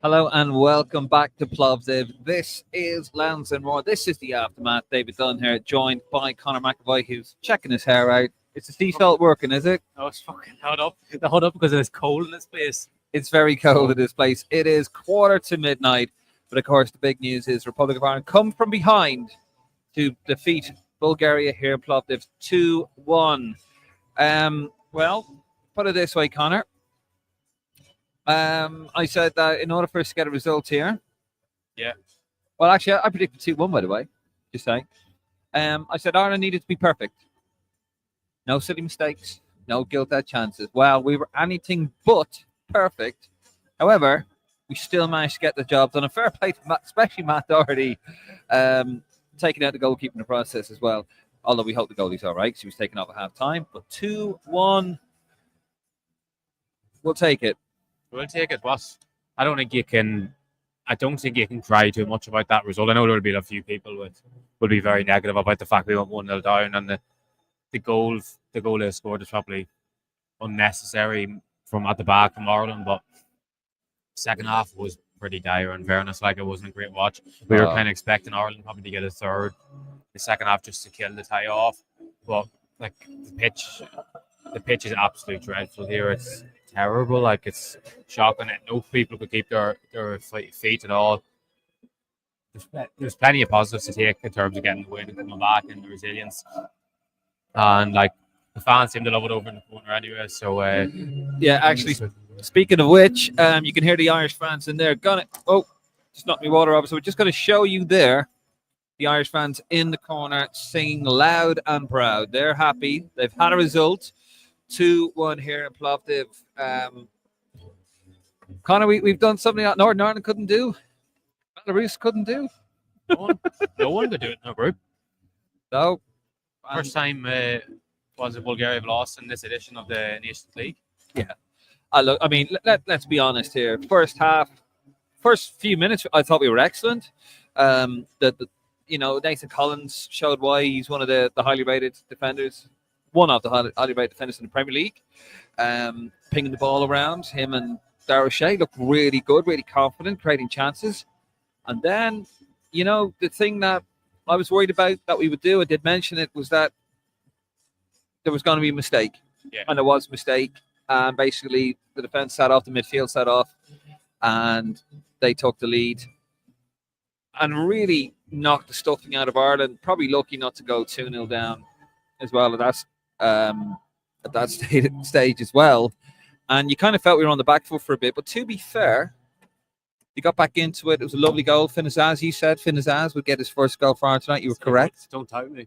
Hello and welcome back to Plovdiv. This is Lansdowne ROAR. This is the aftermath. David Dunn here, joined by Conor McAvoy, who's checking his hair out. It's the seatbelt working, is it? No, it's fucking held up. The held up because it is cold in this place. It's very cold in this place. It is 11:45, but of course the big news is Republic of Ireland come from behind to defeat Bulgaria here in Plovdiv 2-1. Well, put it this way, Conor. I said that in order for us to get a result here. Yeah. Well, actually, I predicted 2-1, by the way. Just saying. I said Ireland needed to be perfect. No silly mistakes. No gilt-edged chances. Well, we were anything but perfect. However, we still managed to get the job done. A fair play to Matt, especially Matt Doherty, taking out the goalkeeper in the process as well. Although we hope the goalie's all right because he was taken off at half-time. But 2-1, we'll take it. We'll take it, boss. I don't think you can cry too much about that result. I know there'll be a few people will be very negative about the fact we went 1-0 down, and the goal they scored is probably unnecessary from at the back from Ireland. But second half was pretty dire. In fairness, like, it wasn't a great watch. We were kind of expecting Ireland probably to get a third the second half just to kill the tie off. But like the pitch is absolutely dreadful here. It's terrible. Like, it's shocking that no people could keep their feet at all. There's plenty of positives to take in terms of getting the win and coming back and the resilience. And like, the fans seem to love it over in the corner anyway. So yeah, actually, speaking of which, you can hear the Irish fans in there. Just knocked me water off. So we're just going to show you there the Irish fans in the corner singing loud and proud. They're happy. They've had a result. 2-1 here in Plovdiv. Conor, we've done something that Northern Ireland couldn't do. Belarus couldn't do. No one could do it in a group. No. First time was Bulgaria have lost in this edition of the Nations League. Yeah. Look, I mean, let's be honest here. First few minutes, I thought we were excellent. Nathan Collins showed why he's one of the highly rated defenders. One of the highly rated defenders in the Premier League. Pinging the ball around. Him and Darragh Shea looked really good, really confident, creating chances. And then, the thing that I was worried about that we would do, I did mention it, was that there was going to be a mistake. Yeah. And there was a mistake. And basically, the defence sat off, the midfield sat off, and they took the lead. And really knocked the stuffing out of Ireland. Probably lucky not to go 2-0 down as well at that stage as well. And you kind of felt we were on the back foot for a bit. But to be fair, he got back into it. It was a lovely goal. Finnazaz, you said Finnazaz would get his first goal for Ireland tonight. You were correct. Don't doubt me.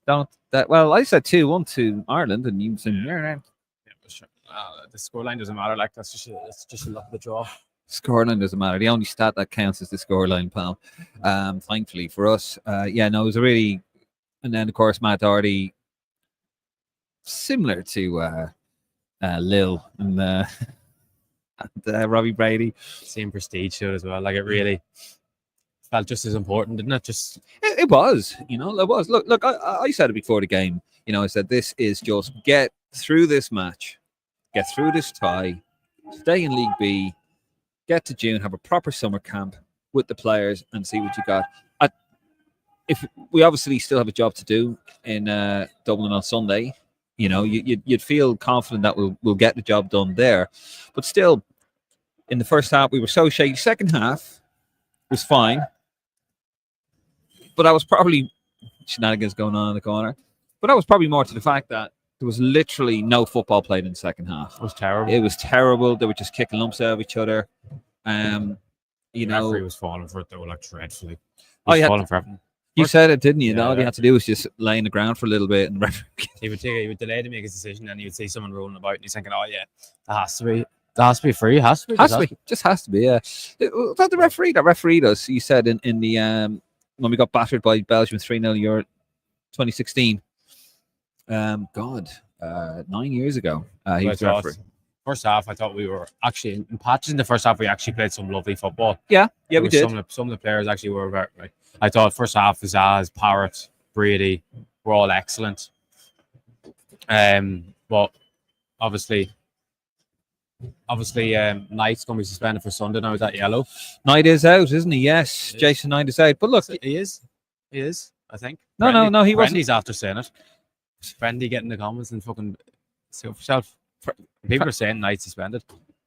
Well, I said 2-1 to Ireland, and you said, yeah, sure. The scoreline doesn't matter. Like, that's just a luck of the draw. Scoreline doesn't matter. The only stat that counts is the scoreline, pal. Thankfully for us. It was a really... And then, of course, Matt Doherty, similar to Lil and Robbie Brady. Same prestige to it as well. Like, it really felt just as important, didn't it? It was. It was. Look. I said it before the game. I said this is just get through this match, get through this tie, stay in League B, get to June, have a proper summer camp with the players, and see what you got. If we obviously still have a job to do in Dublin on Sunday. You'd feel confident that we'll get the job done there. But still, in the first half, we were so shaky. Second half was fine. But that was probably shenanigans going on in the corner. But that was probably more to the fact that there was literally no football played in the second half. It was terrible. It was terrible. They were just kicking lumps out of each other. The referee was falling for it, though, like, dreadfully. He was falling for everything. You said it, didn't you? All you had to do was just lay in the ground for a little bit, and he would delay to make his decision, and you would see someone rolling about, and he's thinking, "Oh yeah, that has to be free. Has to be. Yeah. That the referee that refereed us. You said in the when we got battered by Belgium 3-0 Euro 2016. 9 years ago. He was referee. First half, I thought we were actually in patches. In the first half, we actually played some lovely football. Yeah, we did. Some of the players actually were very. I thought first half, Zaz, Parrott, Brady were all excellent. But obviously, Obviously, Knight's going to be suspended for Sunday now. Is that yellow? Knight is out, isn't he? Yes, Jason Knight is out. But look, He is. I think. No, he wasn't. Brendy's after saying it. Brendy getting the comments and fucking self. People are saying Knight suspended.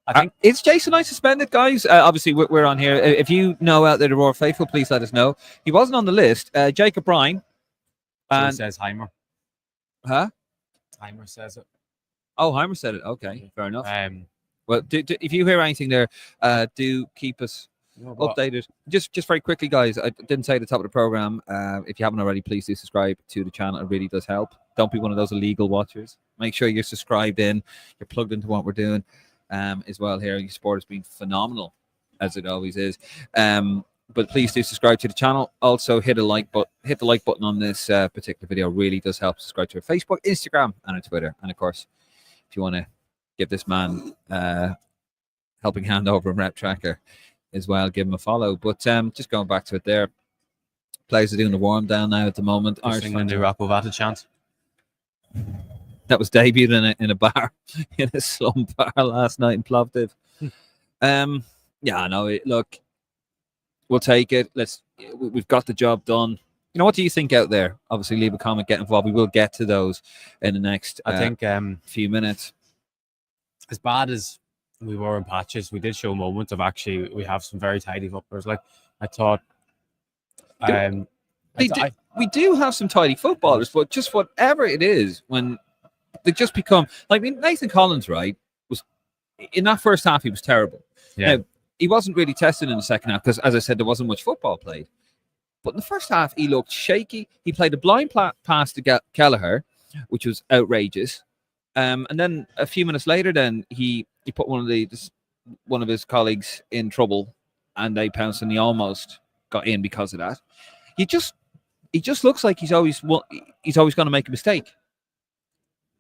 I think is Jason Knight suspended, guys? Obviously, we're on here. If you know out there the Roar faithful, please let us know. He wasn't on the list. Jacob Bryan. And says Heimer. Huh? Heimer says it. Oh, Heimer said it. Okay, fair enough. Well, if you hear anything there, do keep us updated. Just very quickly, guys. I didn't say at the top of the program. If you haven't already, please do subscribe to the channel. It really does help. Don't be one of those illegal watchers. Make sure you're subscribed in. You're plugged into what we're doing as well here. Your support has been phenomenal, as it always is. But please do subscribe to the channel. Also, hit the like button on this particular video. Really does help. Subscribe to our Facebook, Instagram, and our Twitter. And of course, if you want to give this man helping hand over a rep tracker as well, give him a follow. But just going back to it there, players are doing the warm down now at the moment. Singing the new Rapovata chant. That was debuted in a bar, in a slum bar last night in Plovdiv. Yeah, I know. Look, we'll take it. We've got the job done. You know, what do you think out there? Obviously, leave a comment, get involved. We will get to those in the next I think few minutes. As bad as we were in patches, we did show moments of actually we have some very tidy footballers. Like I thought, we do have some tidy footballers, but just whatever it is, when they just become like, I mean, Nathan Collins, right, was in that first half he was terrible. Yeah. Now, he wasn't really tested in the second half because, as I said, there wasn't much football played. But in the first half, he looked shaky. He played a blind pass to Kelleher, which was outrageous. And then a few minutes later, then he put one of his colleagues in trouble, and they pounced, and he almost got in because of that. He just looks like he's always going to make a mistake.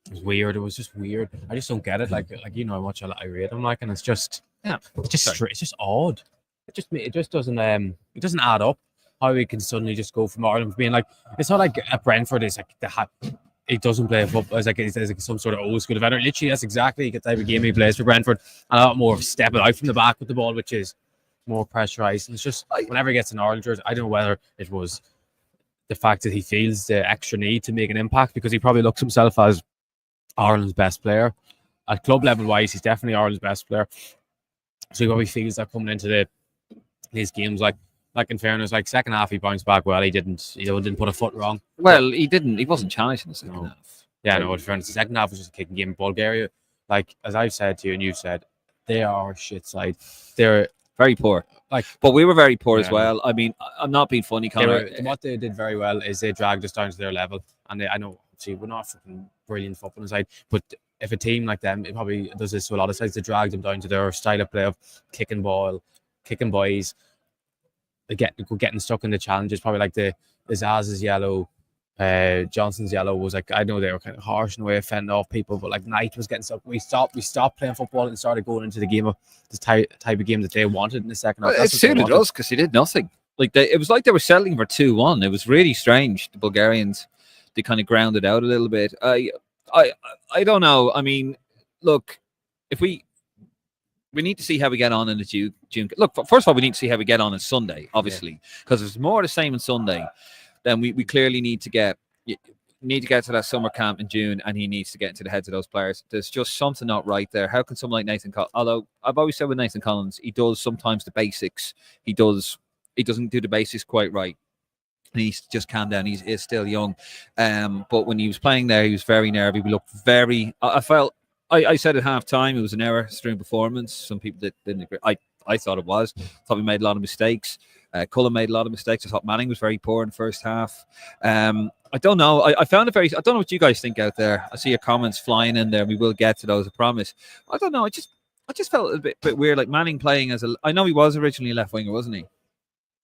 It was weird. It was just weird. I just don't get it. Like you know how much I rate him, like, and it's just it's just odd. It just doesn't add up. How he can suddenly just go from Ireland being like, it's not like at Brentford. It's like he doesn't play football. It's like some sort of old school event. Literally, that's exactly the type of game he plays for Brentford. And a lot more of stepping out from the back with the ball, which is more pressurized. And it's just whenever he gets an Ireland jersey, I don't know whether it was the fact that he feels the extra need to make an impact, because he probably looks himself as Ireland's best player. At club level wise, he's definitely Ireland's best player. So he probably feels that coming into these games, like in fairness, like second half he bounced back well. He didn't put a foot wrong. Well, he didn't. He wasn't challenged in the second half. Yeah, no. In fairness, the second half was just a kicking game. Bulgaria, like as I've said to you and you've said, they are a shit side. They're very poor. But we were very poor as well. I mean, I'm not being funny, Conor. What they did very well is they dragged us down to their level. And I know, see, we're not fucking brilliant football side, but if a team like them, it probably does this to a lot of sides. They drag them down to their style of play of kicking boys. Getting stuck in the challenges, probably like the Zaz's yellow, Johnson's yellow was like, I know they were kind of harsh in the way of fending off people, but like Knight was getting stuck. We stopped playing football and started going into the game of this type of game that they wanted in the second half. It suited us because he did nothing. Like it was like they were settling for 2-1. It was really strange. The Bulgarians, they kind of grounded out a little bit. I don't know. I mean, look, if we need to see how we get on in the June. Look, first of all, we need to see how we get on Sunday, obviously, because there's more of the same on Sunday. Then we clearly need to get to that summer camp in June, and he needs to get into the heads of those players. There's just something not right there. How can someone like Nathan Collins, although I've always said with Nathan Collins, he does sometimes the basics. He doesn't do the basics quite right. He needs to just calm down. He's still young. But when he was playing there, he was very nervy. We looked very... I said at half-time it was an error-strewn performance. Some people didn't agree. I thought it was. I thought we made a lot of mistakes. Cullen made a lot of mistakes. I thought Manning was very poor in the first half. I don't know. I found it very... I don't know what you guys think out there. I see your comments flying in there. We will get to those, I promise. I don't know. I just felt a bit weird, like Manning playing as a... I know he was originally a left-winger, wasn't he?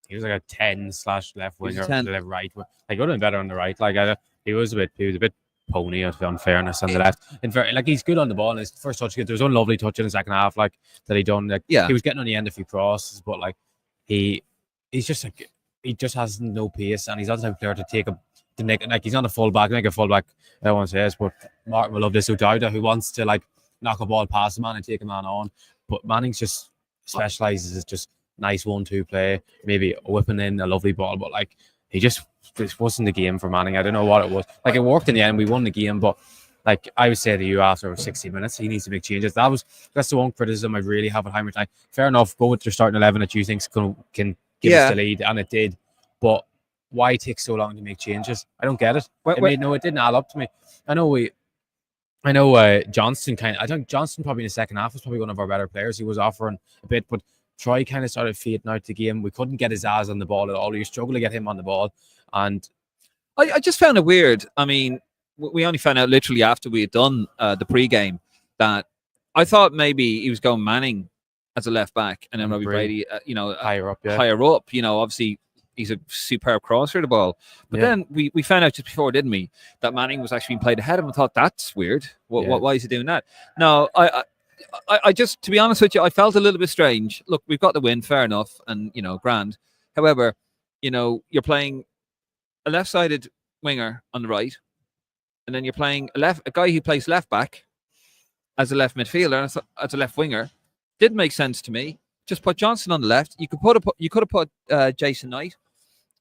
He was like a 10/left winger, to the left right. Like, he would have been better on the right. Like he was a bit pony, of unfairness on the left. And like he's good on the ball. And his first touch, there was one lovely touch in the second half, like that he done. Like he was getting on the end a few crosses, but like he's just like he just has no pace, and he's not the type of player to take him to make. Like he's not a fullback. Like a fullback, everyone says, but Martin will love this O'Dowda, who wants to like knock a ball past a man and take a man on. But Manning's just specialises as just nice 1-2 play, maybe whipping in a lovely ball, but like this wasn't the game for Manning. I don't know what it was. Like, it worked in the end. We won the game, but like I would say to you, after 60 minutes, he needs to make changes. That's the one criticism I really have at Heimerstein. Fair enough, go with your starting 11 that you think can give us the lead, and it did. But why take so long to make changes? I don't get it. It didn't add up to me. I know Johnston I think Johnston probably in the second half was probably one of our better players. He was offering a bit, but Troy kind of started fading out the game. We couldn't get his ass on the ball at all. We struggled to get him on the ball. And I just found it weird. I mean, we only found out literally after we had done the pre-game that I thought maybe he was going Manning as a left back and then Robbie Brady, higher up. Obviously he's a superb crosser of the ball. But then we found out just before, didn't we, that Manning was actually being played ahead of him. I thought, that's weird. Why is he doing that? No, I just, to be honest with you, I felt a little bit strange. Look, we've got the win, fair enough, and, grand. However, you're playing a left-sided winger on the right, and then you're playing a guy who plays left back as a left midfielder, as a left winger. Didn't make sense to me. Just put Johnson on the left. You could have put Jason Knight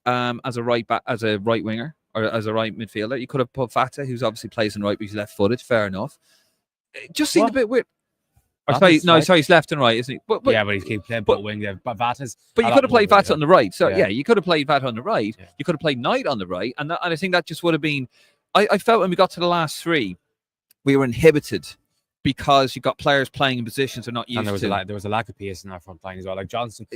as a right winger or as a right midfielder. You could have put Fata, who's obviously plays on right, but he's left-footed. Fair enough. It just seemed a bit weird. Sorry, he's left and right, isn't he? But he's keep playing both wing there. But Vata's. But you could have played Vata on the right. So you could have played Vata on the right. Yeah. You could have played Knight on the right, and I think that just would have been. I felt when we got to the last three, we were inhibited because you got players playing in positions they're not used to. And there was a lack of pace in our front line as well. Like Johnson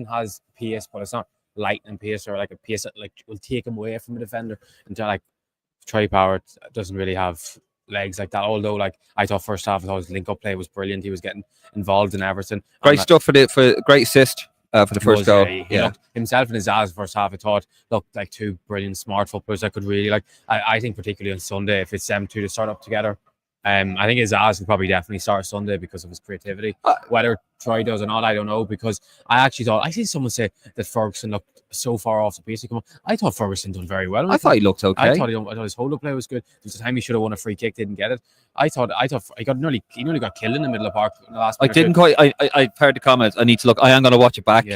has pace, but it's not lightning pace or like a pace that like will take him away from a defender. And like Troy Power doesn't really have legs like that. Although, like, I thought first half, his link-up play was brilliant. He was getting involved in everything. Great stuff for great assist for the first goal. He looked, himself and his ass first half, I thought, looked like two brilliant smart footballers that could really, like, I think particularly on Sunday, if it's them two to start up together, I think his ass will probably definitely start Sunday because of his creativity. Whether Troy does or not, I don't know, because I actually thought, I seen someone say that Ferguson looked so far off the pace. I thought Ferguson done very well. I thought he looked okay. I thought his hold-up play was good. There was a time he should have won a free kick, didn't get it. I thought he nearly got killed in the middle of the park in the last. I heard the comments. I need to look. I am going to watch it back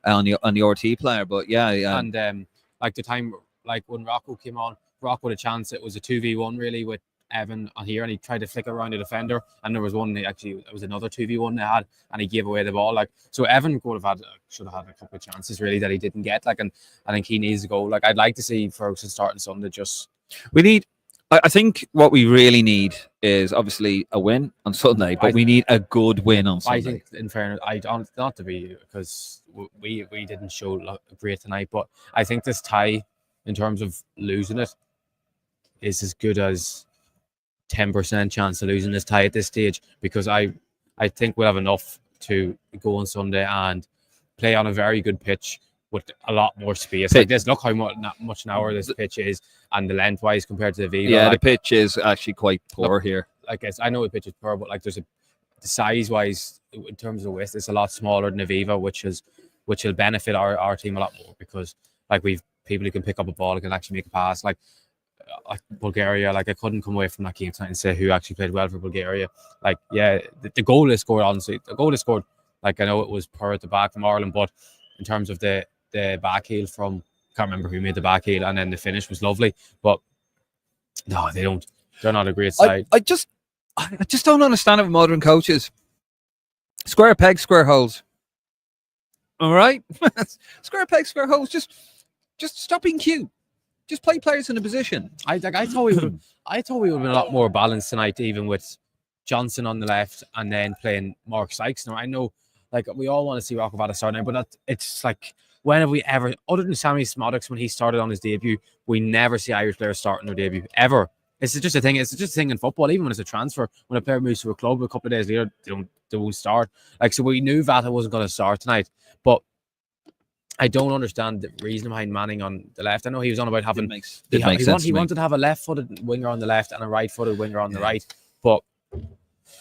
on the RT player, but yeah. And like the time, like when Rocco came on, Rocco had a chance. It was a 2v1 really with Evan on here, and he tried to flick around the defender, and there was another 2v1 they had, and he gave away the ball. Like, so Evan should have had a couple of chances really that he didn't get. Like, and I think he needs to go. Like, I'd like to see Ferguson starting Sunday. I think what we really need is obviously a win on Sunday, but we need a good win on Sunday. I think, in fairness, not to be, because we didn't show great tonight, but I think this tie, in terms of losing it, is as good as 10% chance of losing this tie at this stage, because I think we'll have enough to go on Sunday and play on a very good pitch with a lot more space. Like this, look how much narrower this pitch is, and the lengthwise compared to the Viva. Yeah, the pitch is actually quite poor here. Like, I know the pitch is poor, but like the size wise, in terms of width, it's a lot smaller than the Viva, which will benefit our team a lot more, because like we've people who can pick up a ball and can actually make a pass. Like Bulgaria, like I couldn't come away from that game tonight and say who actually played well for Bulgaria. Like, yeah, the goal is scored, honestly. The goal is scored, like, I know it was poor at the back from Ireland, but in terms of the back heel from, can't remember who made the back heel, and then the finish was lovely. But no, they're not a great side. I just don't understand it with modern coaches. Square peg, square holes. All right? Square peg, square holes. Just stop being cute. Just play players in a position. I thought we would have been a lot more balanced tonight, even with Johnson on the left and then playing Mark Sykes. Now, I know, like, we all want to see Rokovada start now, but it's like, when have we ever, other than Sammy Smodix when he started on his debut, we never see Irish players starting their debut ever. It's just a thing. It's just a thing in football. Even when it's a transfer, when a player moves to a club a couple of days later, they won't start. Like, so we knew Vata wasn't going to start tonight, but I don't understand the reason behind Manning on the left. I know he was on about having he wanted to have a left-footed winger on the left and a right-footed winger on the right, but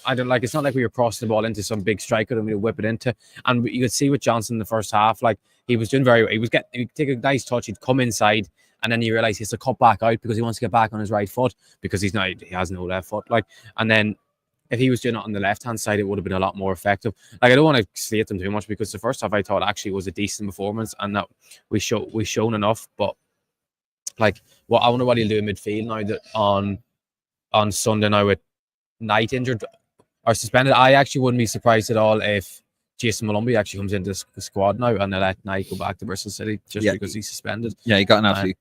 I don't, like, it's not like we were crossing the ball into some big striker and we would whip it into. And you could see with Johnson in the first half, like, he was doing very well. He'd take a nice touch, he'd come inside, and then you realise he has to cut back out because he wants to get back on his right foot because he has no left foot. Like, and then if he was doing it on the left-hand side, it would have been a lot more effective. Like, I don't want to slate them too much because the first half I thought actually was a decent performance and that we shown enough. But like, I wonder what he'll do in midfield now that on Sunday now with Knight injured or suspended. I actually wouldn't be surprised at all if Jason Malumbi actually comes into the squad now and they let Knight go back to Bristol City just because he's suspended. Yeah, he got an absolute.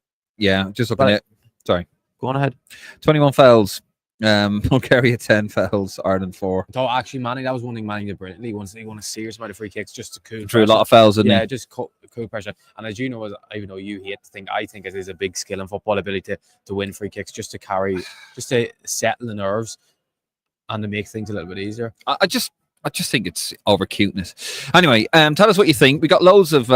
Just looking at. Sorry, go on ahead. 21 fouls. Bulgaria 10 fouls. Ireland 4. So actually, Manning, that was one thing Manning did brilliantly. He won a serious amount of free kicks just to cool. Threw a lot of fouls, didn't he? Just cool pressure. And as you know, even though you hate to think, I think it is a big skill in football ability to win free kicks, just to settle the nerves and to make things a little bit easier. I just think it's over cuteness. Anyway, tell us what you think. We got loads of.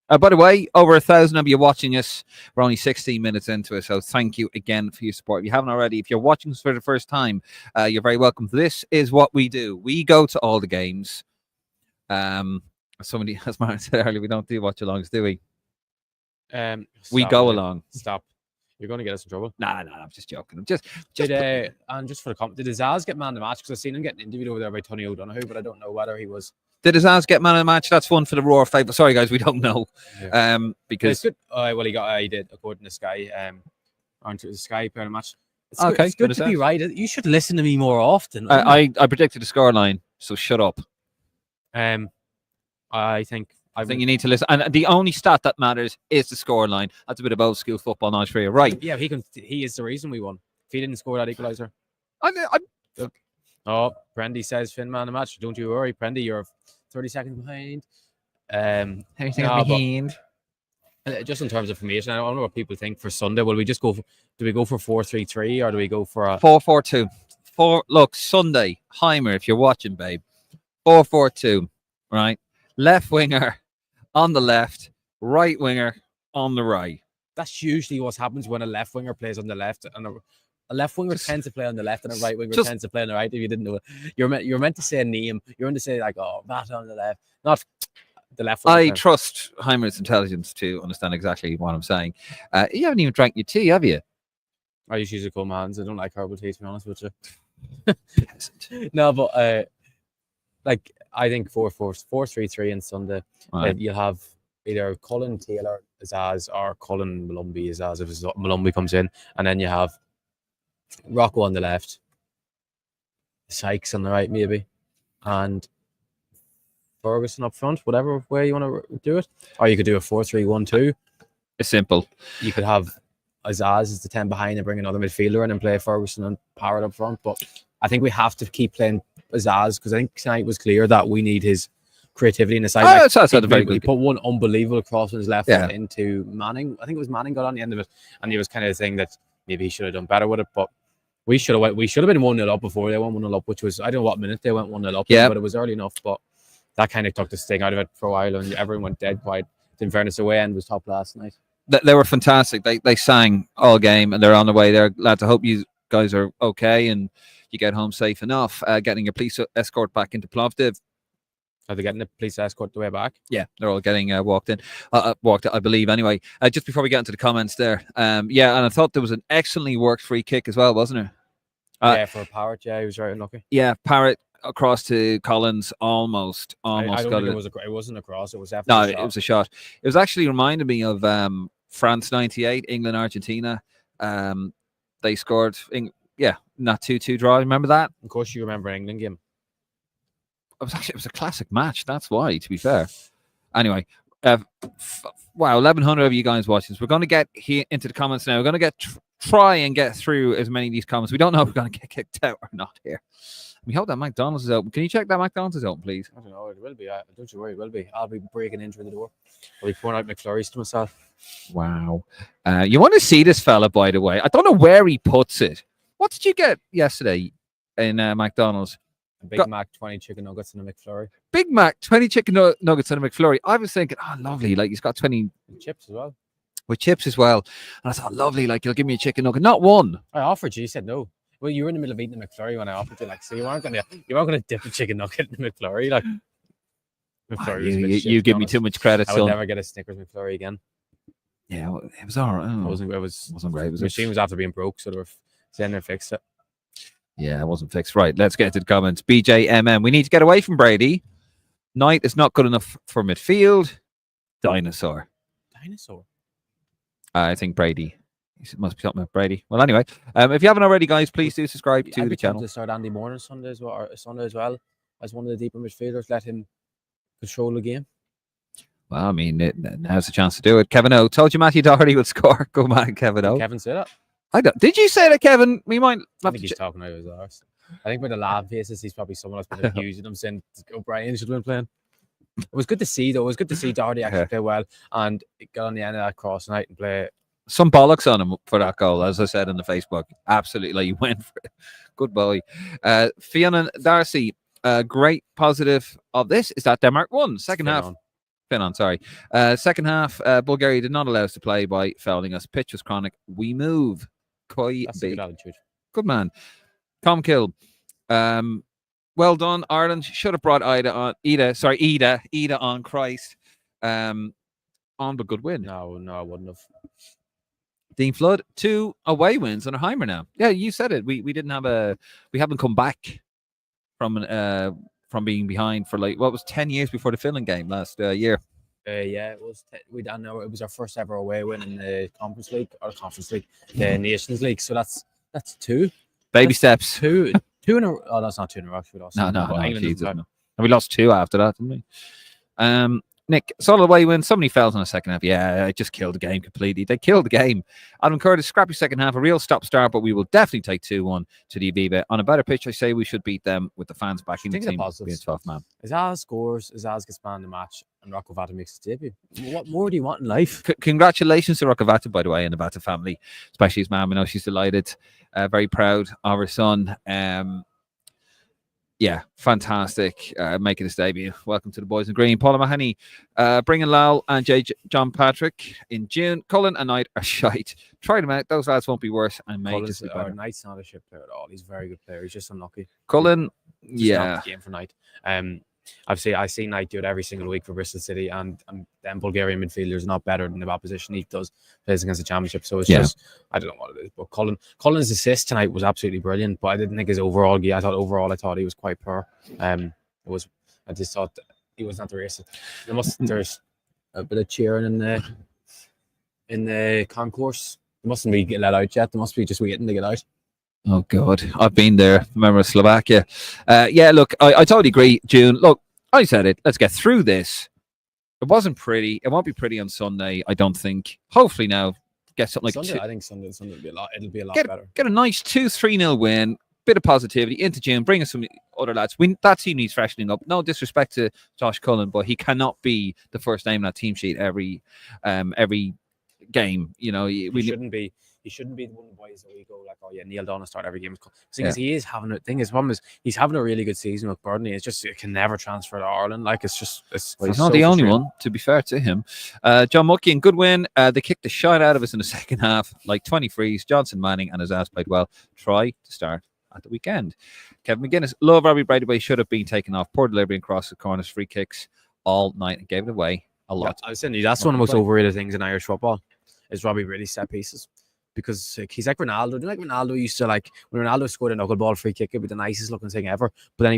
By the way, over 1,000 of you watching us. We're only 16 minutes into it, so thank you again for your support. If you haven't already, if you're watching us for the first time, you're very welcome. This is what we do. We go to all the games. Somebody, as Martin said earlier, we don't do watch-alongs, do we? We go along. Stop. You're going to get us in trouble. No, I'm just joking. And just for the comment, did Azaz get man of the match? Because I've seen him getting interviewed over there by Tony O'Donoghue, but I don't know whether he was. Did Azaz get man of the match? That's one for the Roar favour. Sorry, guys, we don't know. Yeah. Because he did according to Sky. Onto the Sky player match. It's good to be right. You should listen to me more often. I predicted the scoreline, so shut up. I think you need to listen. And the only stat that matters is the scoreline. That's a bit of old school football knowledge for you, right? Yeah, he is the reason we won. If he didn't score that equaliser. Prendy says Finn man of the match. Don't you worry, Prendy, you're 30 seconds behind. Just in terms of formation, I don't know what people think for Sunday. Will we just do we go for 4-3-3 or do we go for a 4-4-2? Look, Sunday, Heimer, if you're watching, babe. 4-4-2, right? Left winger on the left, right winger on the right. That's usually what happens when a left winger plays on the left, and a left winger tends to play on the left, and a right winger tends to play on the right. If you didn't know it, you're meant to say a name. You're meant to say like, oh, that on the left, not the left winger. I trust Heimer's intelligence to understand exactly what I'm saying. You haven't even drank your tea, have you? I just use a cold hands. I don't like herbal tea, to be honest with you. No, but like I think 4-3-3 on Sunday. Right. You'll have either Colin Taylor Azaz or Colin Malumbi Azaz if Malumbi comes in, and then you have Rocco on the left, Sykes on the right maybe, and Ferguson up front, whatever way you want to do it. Or you could do a 4-3-1-2. It's simple. You could have Azaz as the 10 behind and bring another midfielder in and play Ferguson and Parrott up front. But I think we have to keep playing Azaz because I think tonight was clear that we need his creativity in the side. He put one unbelievable cross on his left foot into Manning. I think it was Manning got on the end of it, and he was kind of the thing that maybe he should have done better with it. But we should have been 1-0 up before they went 1-0 up, which was, I don't know what minute they went 1-0 up, but it was early enough. But that kind of took the sting out of it for a while, and everyone went dead quiet. In fairness, the away end was top last night. They were fantastic. They sang all game, and they're on the way there. Glad to hope you guys are okay and you get home safe enough. Getting your police escort back into Plovdiv. Are they getting the police escort the way back? Yeah, they're all getting walked in, I believe. Anyway, just before we get into the comments there, and I thought there was an excellently worked free kick as well, wasn't there? For Parrott, he was right unlucky. Yeah, Parrott across to Collins, almost I don't got it. It wasn't a cross. It was definitely it was a shot. It was actually reminded me of France '98, England Argentina. They scored. Not 2-2 draw. Remember that? Of course, you remember an England game. It was a classic match. That's why, to be fair. Anyway, 1,100 of you guys watching this. We're going to get here into the comments now. We're going to try and get through as many of these comments. We don't know if we're going to get kicked out or not here. We hope that McDonald's is open. Can you check that McDonald's is open, please? I don't know. It will be. Don't you worry. It will be. I'll be breaking in through the door. I'll be pouring out McFlurries to myself. Wow. You want to see this fella, by the way. I don't know where he puts it. What did you get yesterday in McDonald's? A Big Mac, 20 chicken nuggets and a McFlurry. Big Mac, 20 chicken nuggets and a McFlurry. I was thinking, lovely. Like, he's got 20. And chips as well. With chips as well. And I thought, lovely. Like, you'll give me a chicken nugget. Not one. I offered you. You said no. Well, you were in the middle of eating the McFlurry when I offered you. Like, so you weren't gonna dip a chicken nugget in the McFlurry. Like, McFlurry you give me too much credit. I would never get a Snickers McFlurry again. Yeah, it was all right. It wasn't great. Was the machine was after being broke, so they were saying they fixed it. Yeah, it wasn't fixed. Right, let's get to the comments. BJMM, we need to get away from Brady. Knight is not good enough for midfield. Dinosaur. I think Brady. It must be something with Brady. Well, anyway, if you haven't already, guys, please do subscribe to the channel. To start Andy Moore on Sunday as well as one of the deeper midfielders. Let him control the game. Well, I mean, now's the chance to do it. Kevin O told you Matthew Doherty would score. Go man, Kevin O. Kevin said that. I don't. Did you say that, Kevin? We might. I think he's talking out of his arse. I think with the lab faces, he's probably someone that's been abusing him saying O'Brien should have been playing. It was good to see, though. It was good to see Doherty actually play well and get on the end of that cross tonight and play. Some bollocks on him for that goal, as I said on the Facebook. Absolutely, like, he went for it. Good boy. Fiona Darcy, great positive of this is that Denmark won. Second half. Finon, sorry. Second half, Bulgaria did not allow us to play by fouling us. Pitch was chronic. We move. That's a good attitude. Good man. Comkill. Well done, Ireland. Should have brought Ida on Christ. On the good win. No, I wouldn't have. Dean Flood, 2 away wins under Heimer now. Yeah, you said it. We haven't come back from being behind for like 10 years before the Finland game last year. Yeah, it was. We don't know. It was our first ever away win in the the Nations League. So that's 2 baby steps. 2 in a. Oh, that's not 2 in a row. We lost. No. And we lost 2 after that, didn't we? Nick, solid away win. Somebody fouls in the second half. Yeah, it just killed the game completely. They killed the game. Adam Curtis, scrappy second half, a real stop-start, but we will definitely take 2-1 to the Aviva. On a better pitch, I say we should beat them with the fans backing the team. Being 12th man. Azaz scores, Azaz gets man of the match, and Rocco Vata makes his debut. What more do you want in life? Congratulations to Rocco Vata, by the way, and the Vata family, especially his mum. I know she's delighted, very proud of her son. Yeah, fantastic. Making his debut. Welcome to the boys in green. Paula Mahoney, bringing Lowell and John Patrick in June. Cullen and Knight are shite. Try them out. Those lads won't be worse and may just be better. Knight's not a shit player at all. He's a very good player. He's just unlucky. Cullen, yeah. Game for Knight. I've seen Knight do it every single week for Bristol City, and then Bulgarian midfielders not better than the opposition he plays against the championship. So it's just, I don't know what it is. But Cullen's assist tonight was absolutely brilliant, but I didn't think his overall I thought he was quite poor. I just thought he was not the race. There's a bit of cheering in the concourse. They mustn't be let out yet. They must be just waiting to get out. Oh, God. I've been there. Remember Slovakia? Yeah, look, I totally agree, June. Look, I said it. Let's get through this. It wasn't pretty. It won't be pretty on Sunday, I don't think. Hopefully now, get something like Sunday. I think Sunday will be a lot. It'll be a lot better. Get a nice 2-3-0 win. Bit of positivity into June. Bring us some other lads. That team needs freshening up. No disrespect to Josh Cullen, but he cannot be the first name on that team sheet every game. You know, he shouldn't be. He shouldn't be the one of the boys that we go like, oh yeah, Neil Donna start every game. He is having a thing. His problem is he's having a really good season with Burnley. It's just it can never transfer to Ireland. Like it's he's not the only one. To be fair to him, John Muckian, good win. They kicked the shot out of us in the second half, like 20 frees. Johnson Manning and his ass played well. Try to start at the weekend. Kevin McGuinness, love Robbie Brady, but he should have been taken off. Poor delivery and cross the corners, free kicks all night and gave it away a lot. I was saying that's one of the most overrated things in Irish football is Robbie Brady's set pieces. Because he's like Ronaldo. Like Ronaldo used to like when Ronaldo scored a knuckleball free kick, it'd be the nicest looking thing ever. But then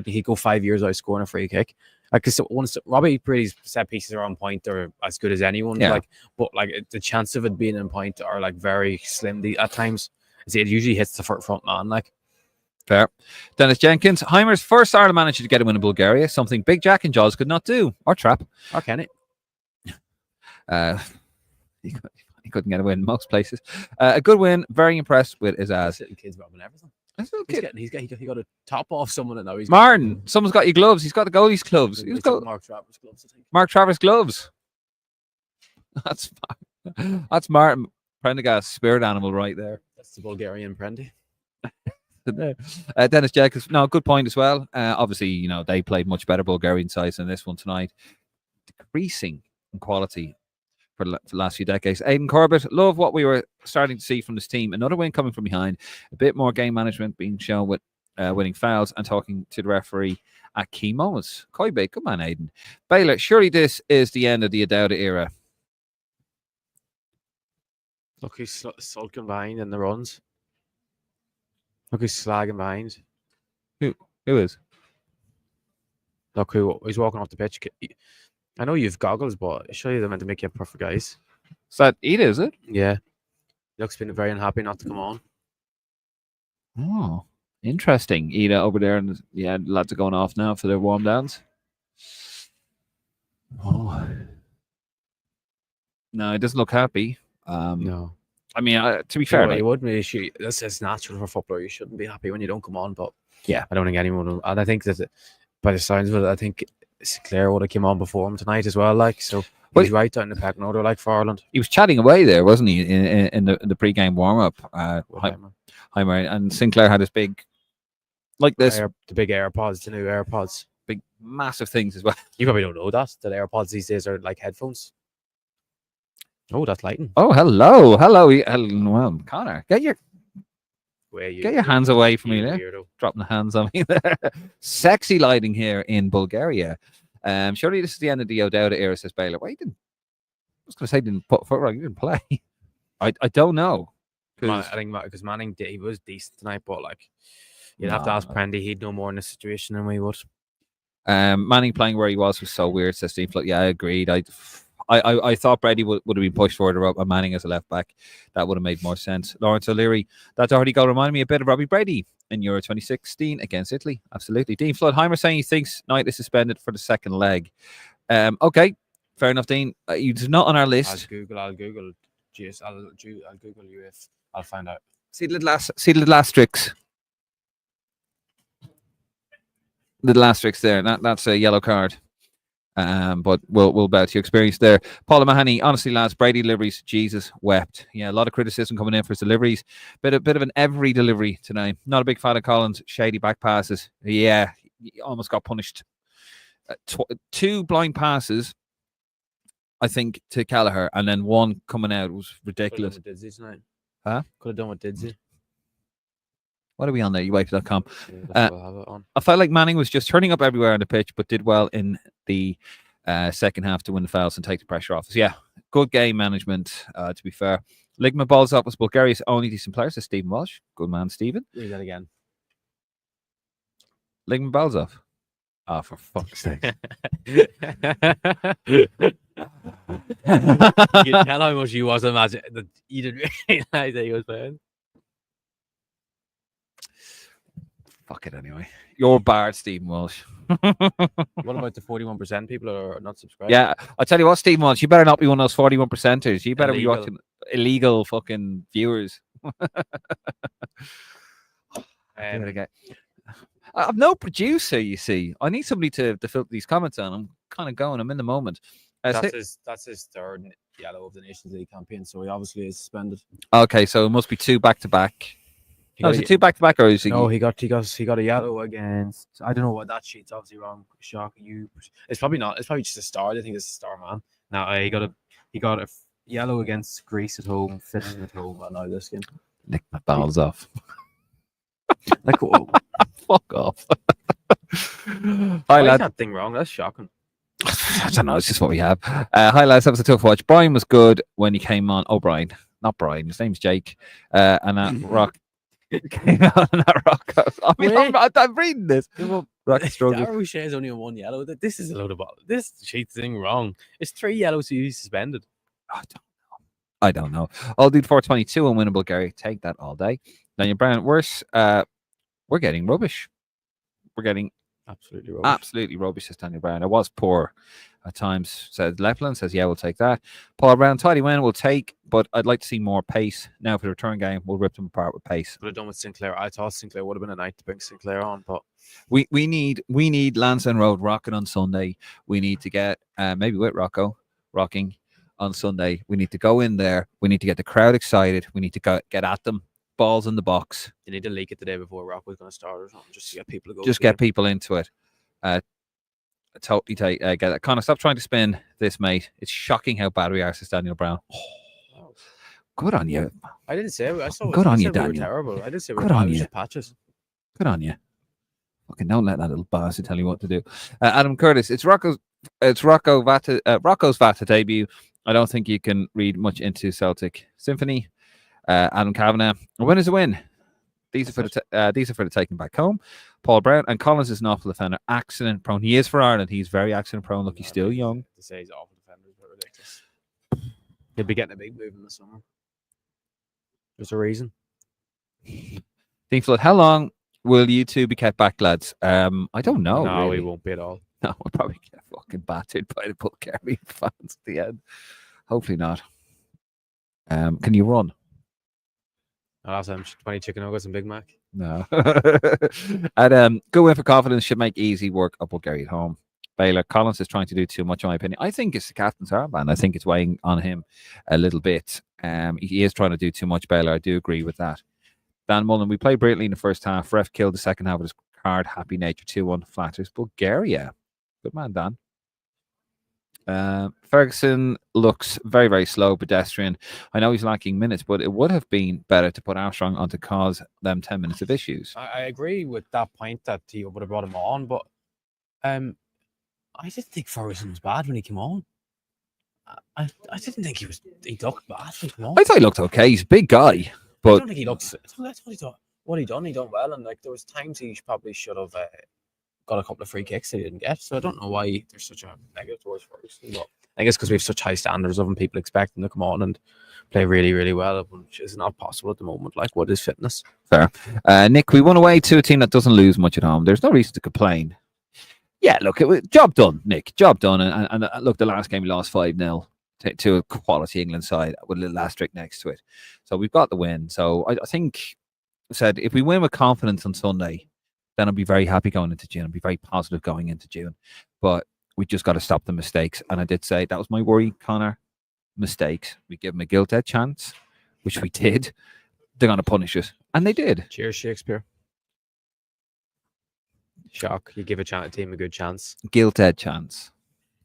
he'd go 5 years without scoring a free kick. Like once Robbie Brady's set pieces are on point, they're as good as anyone. Yeah. But the chance of it being on point are like very slim at times. It usually hits the front man. Like fair. Dennis Jenkins, Heimer's first Ireland manager to get a win in Bulgaria, something Big Jack and Jaws could not do, or Trap, or Kenny. He couldn't get a win in most places. A good win. Very impressed with his ass. Little kid's robbing everything. He got a top off someone and now he's Martin. Someone's got your gloves. He's got the goalie's gloves. He's got Mark Travers gloves. I think. Mark Travers gloves. That's Martin Prendergast's spirit animal right there. That's the Bulgarian Prendy. Dennis Jenkins. No, good point as well. Obviously, you know they played much better Bulgarian sides than this one tonight. Decreasing in quality for the last few decades. Aidan Corbett, love what we were starting to see from this team. Another win coming from behind. A bit more game management being shown with winning fouls and talking to the referee at key moments. Koibe, come on, Aidan. Baylor, surely this is the end of the Adauda era. Look, he's sulking behind in the runs. Look who's slagging behind. Who is? Look who he's walking off the pitch. I know you've goggles, but surely they're meant to make you perfect guys. Is that Ida, is it? Yeah. Looks been very unhappy not to come on. Oh, interesting. Ida over there, and yeah, lads are going off now for their warm downs. Oh. No, it doesn't look happy. No. I mean, to be fair, you wouldn't really. That's natural for a footballer. You shouldn't be happy when you don't come on, but yeah, I don't think anyone will. And I think that by the signs of it, I think Sinclair would have came on before him tonight as well. Like, so he's right down the pecking order, like for Ireland. He was chatting away there, wasn't he, in the pre-game warm-up? Heimer, and Sinclair had his big, like this, the big AirPods, the new AirPods, big massive things as well. You probably don't know that AirPods these days are like headphones. Oh, that's lighting. Oh, hello. Well, Connor, get your hands away from me there. Weirdo. Dropping the hands on me there. Sexy lighting here in Bulgaria. Surely this is the end of the O'Dowda era, says Baylor. Why didn't? I was going to say didn't put foot wrong. He didn't play. I don't know. I think because Manning he was decent tonight, but like you'd have to ask Prendy. He'd know more in this situation than we would. Manning playing where he was so weird, says Steve. Yeah, I agreed. I thought Brady would have been pushed further up and Manning as a left back. That would have made more sense. Lawrence O'Leary, that already goal reminded me a bit of Robbie Brady in Euro 2016 against Italy. Absolutely. Dean Floodheimer saying he thinks Knight is suspended for the second leg. Okay, fair enough, Dean. He's not on our list. I'll Google. Jeez, I'll Google you if I'll find out. See the little asterisks. Little asterisks there. That's a yellow card. But we'll bow to your experience there. Paula Mahoney, honestly, lads, Brady deliveries, Jesus wept. Yeah, a lot of criticism coming in for his deliveries. Bit of an every delivery tonight. Not a big fan of Collins' shady back passes. Yeah, he almost got punished. 2 blind passes, I think, to Callagher, and then one coming out was ridiculous. Could have done with Didsy tonight. Huh? Could have done with Didsy. What are we on there? UWIP.com. Yeah, we'll have it on. I felt like Manning was just turning up everywhere on the pitch, but did well in the second half to win the fouls and take the pressure off us. Yeah, good game management, to be fair. Ligma Balzov was Bulgaria's only decent player, says Stephen Walsh. Good man, Stephen. Read that again. Ligma Balzov. Oh, for fuck's sake. You tell how much you was imagine that you didn't realize that he was playing. Fuck it anyway. You're barred, Stephen Walsh. What about the 41% people who are not subscribed? Yeah, I'll tell you what, Stephen Walsh, you better not be one of those 41%ers. You better be watching illegal fucking viewers. I'm no producer, you see. I need somebody to filter these comments on. I'm kind of going. I'm in the moment. That's his third yellow of the Nations League campaign, so he obviously is suspended. Okay, so it must be 2 back-to-back. No, is it 2 back-to-back or is he? No, he got a yellow against. I don't know what that sheet's obviously wrong. Shocking you. It's probably not. It's probably just a star. I think it's a star man. Now he got a yellow against Greece at home, Finland at home, and now this game. Nick my balls off. Like, fuck off. Hi, lad. That thing wrong. That's shocking. I don't know. It's just what we have. Hi, lads. That was a tough watch. Brian was good when he came on. Oh, Brian. Not Brian. His name's Jake. And that rock came out and that rock. I mean, I'm reading this. Rock struggle. Darryl is only on 1 yellow. This is a load of ball. This sheet thing wrong. It's 3 yellows. So he's suspended. I don't know. I'll do 422 and win in Bulgaria. Take that all day. Daniel Brown, worse. We're getting rubbish. We're getting absolutely rubbish, says Daniel Brown. I was poor at times, says Lepland. Says, yeah, we'll take that. Paul Brown, tidy win, we'll take, but I'd like to see more pace. Now for the return game, we'll rip them apart with pace. Would have done with Sinclair. I thought Sinclair would have been a night to bring Sinclair on, but we need Lansdowne Road rocking on Sunday. We need to get maybe with Rocco rocking on Sunday. We need to go in there. We need to get the crowd excited. We need to get at them. Balls in the box. You need to leak it the day before Rock was going to start or something, just to get people to go. Just get people into it. Totally get it. Connor, stop trying to spin this, mate. It's shocking how bad we are, says Daniel Brown. Oh, good on you. I didn't say. I saw. Good on you, we Daniel. were terrible. I didn't say. Good on you. Just patches. Good on you. Okay, don't let that little bastard tell you what to do. Adam Curtis, it's Rocco's Vata debut. I don't think you can read much into Celtic Symphony. Adam Kavanagh, a win is a win. These are for the taking back home. Paul Brown and Collins is an awful defender, accident prone. He is for Ireland. He's very accident prone. Look, he's still young. To say he's awful defender is a bit ridiculous. He'll be getting a big move in the summer. There's a reason. Dean Flood, how long will you two be kept back, lads? I don't know. No, really. he won't be at all. No, we'll probably get fucking battered by the Bulgarian fans at the end. Hopefully not. Can you run? Last time 20 chicken nuggets and Big Mac. No. And good win for confidence should make easy work of Bulgaria at home. Baylor Collins is trying to do too much, in my opinion. I think it's the captain's armband. I think it's weighing on him a little bit. He is trying to do too much, Baylor. I do agree with that. Dan Mullen, we played brilliantly in the first half. Ref killed the second half with his card. Happy nature 2-1 flatters Bulgaria. Good man, Dan. Ferguson looks very, very slow, pedestrian. I know he's lacking minutes, but it would have been better to put Armstrong on to cause them 10 minutes of issues. I agree with that point that he would have brought him on, but I didn't think Ferguson was bad when he came on. I didn't think he looked bad when he came on. I thought he looked okay. He's a big guy, but I don't think he looks. That's what he thought. What he done well, and like there was times he probably should have got a couple of free kicks that he didn't get. So I don't know why there's such a negative towards Ferguson. But I guess because we have such high standards of him, people expect him to come on and play really, really well, which is not possible at the moment. Like, what is fitness? Fair. Nick, we won away to a team that doesn't lose much at home. There's no reason to complain. Yeah, look, job done, Nick. Job done. And look, the last game we lost 5-0 to a quality England side with a little asterisk next to it. So we've got the win. So I think said if we win with confidence on Sunday, then I'll be very happy going into June. I'll be very positive going into June. But we just got to stop the mistakes. And I did say that was my worry, Connor. Mistakes. We give them a gilt-edged chance, which we did. They're going to punish us. And they did. Cheers, Shakespeare. Shock. You give a team a good chance. Gilt-edged chance.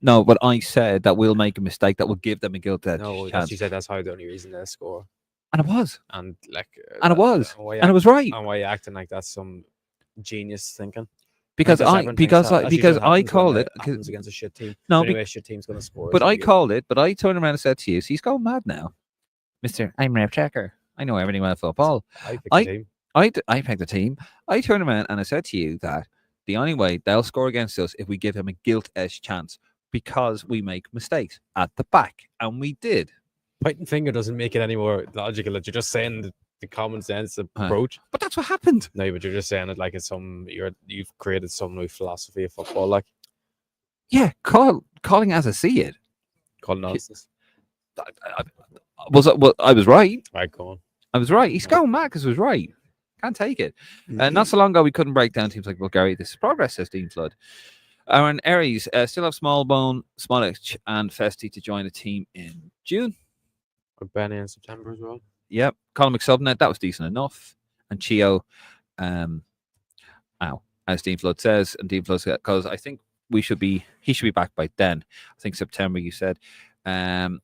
No, but I said that we'll make a mistake that will give them a gilt-edged chance. You said that's how the only reason they score. And it was. And like. And it was. And it was right. And why are you acting like that's some genius thinking? Because I called it against a shit team. No, anyway, shit team's going to score. But I called it. But I turned around and said to you, "He's going mad now, Mister. I'm ref checker. I know everything about football. I picked the team. I turned around and I said to you that the only way they'll score against us if we give them a gilt-edged chance because we make mistakes at the back, and we did. Pointing finger doesn't make it any more logical. That you're just saying the common sense approach. But that's what happened. No, but you're just saying it like it's you've created some new philosophy of football, like. Yeah, calling as I see it. Calling nonsense. I was right. Right, go on. I was right. He's going mad because I was right. Can't take it. Not so long ago, we couldn't break down teams like Bulgaria. This is progress, says Dean Flood. Aaron Aries still have Smallbone, Smolich, and Festi to join the team in June. Or Benny in September as well. Yep. Colin McSubnet, that was decent enough. And Chio, as Dean Flood says, and Dean Flood said, because I think he should be back by then. I think September, you said. Finon.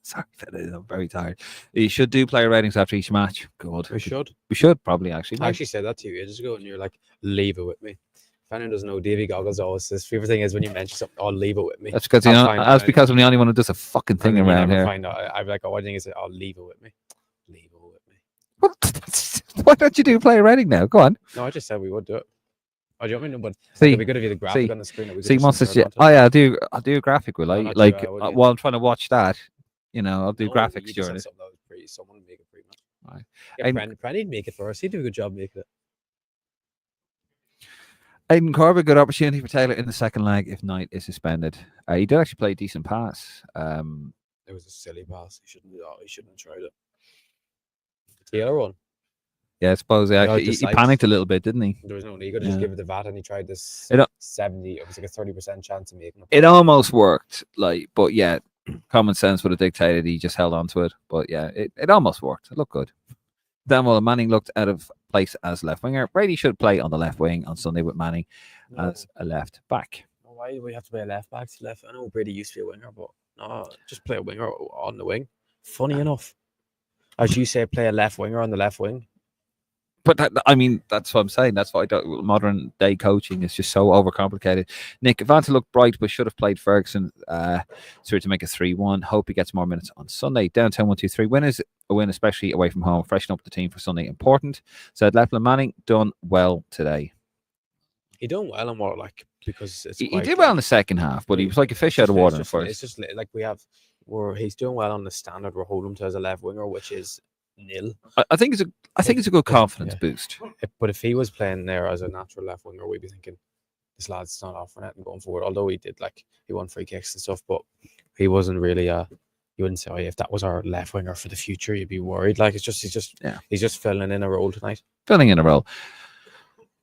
Sorry, I'm very tired. You should do player ratings after each match. God, we should probably actually. I actually said that to you ages ago, and you're like, "Leave it with me." If anyone doesn't know, Davy Goggles always says, "Favorite thing is when you mention something, I'll leave it with me." That's because I'm the only one who does a fucking thing around here. I'm like, "Oh, I think it's I'll leave it with me." Leave it with me. What? Why don't you do player rating now? Go on. No, I just said we would do it. Oh, do you want me to? But it'd be good if you had the graphic on the screen. See, wants to. Oh yeah, I'll do a graphic. Will I? Like while I'm trying to watch that. You know, I'll do graphics during it. Someone would make it pretty much. Right. Brendan make it for us. He'd do a good job making it. Aidan Corbett, good opportunity for Taylor in the second leg if Knight is suspended. He did actually play a decent pass. It was a silly pass. He shouldn't have tried it. The Taylor one. Yeah, I suppose he panicked a little bit, didn't he? There was no need. He could just give it to VAT, and he tried this 70. It was like a 30% chance of making it. It almost worked, but yeah. Common sense would have dictated he just held on to it. But yeah, it almost worked. It looked good. Then while Manning looked out of place as left winger, Brady should play on the left wing on Sunday with Manning as a left back. Why do we have to play a left back to left? I know Brady used to be a winger, but no, just play a winger on the wing. Funny enough, as you say, play a left winger on the left wing. But I mean, that's what I'm saying. That's why modern day coaching is just so overcomplicated. Nick, Vanta looked bright, but should have played Ferguson through to make it 3-1. Hope he gets more minutes on Sunday. Downtown 1-2-3. Win is a win, especially away from home. Freshen up the team for Sunday. Important. Said Lepland Manning, done well today. He done well and more like because it's He quite, did well in the second half, but he was like a fish out of water in the first. It's just like he's doing well on the standard we're holding him to as a left winger, which is nil. I think it's a good confidence boost. But if he was playing there as a natural left winger, we'd be thinking this lad's not offering it and going forward. Although he won free kicks and stuff, but he wasn't really you wouldn't say, oh, if that was our left winger for the future, you'd be worried. Like he's just filling in a role tonight. Filling in a role.